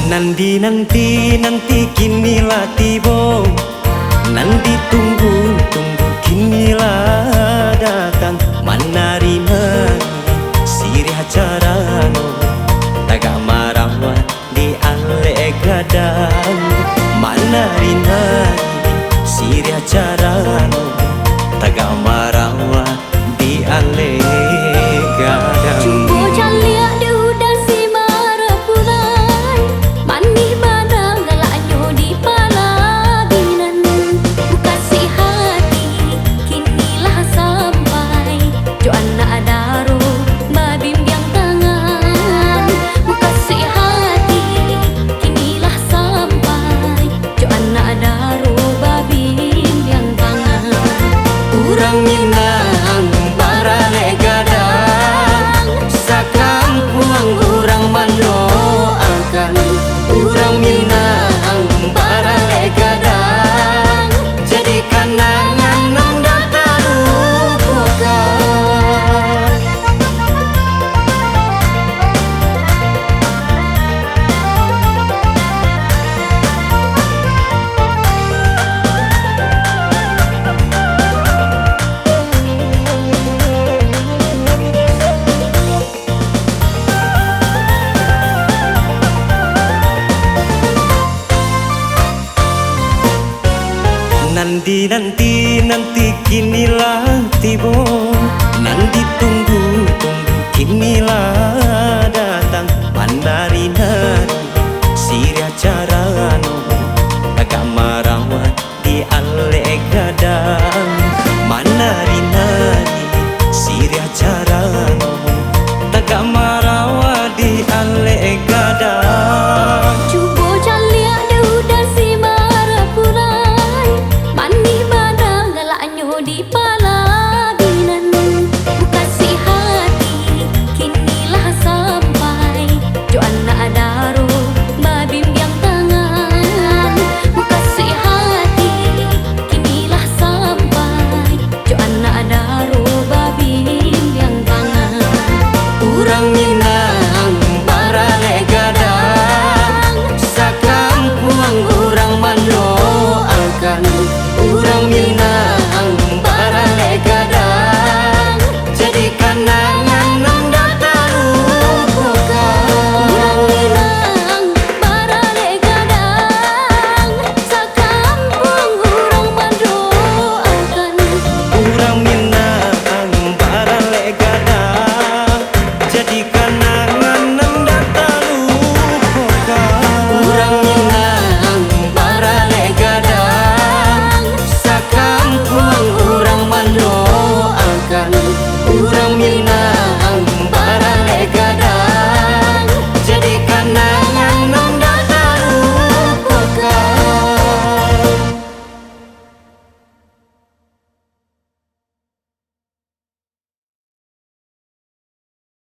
Nanti kinilah tiba. Nanti tunggu kinilah datang. Manari-mari sirih carano, tagak marawat di ale gadang. Manari-mari sirih carano, tagak marawat di ale gadang. Jumbo jaliak di hudan si marapulai, manih badang galaknya di palabinan. Buka si hati kinilah sampai, jo anak daro babim yang tangan. Buka si hati kinilah sampai, jo anak daro babim yang tangan. Urang minang barale gadang, sakang puang urang mendoakan. Urang minang barale gadang, jadi kenangan nang datang lupakan. Nanti kinilah tiba. Nanti tunggu kinilah datang. Manari-nari sirih carano, tagak marawat di ale gadang. Manari-nari sirih carano, tagak marawat di ale gadang.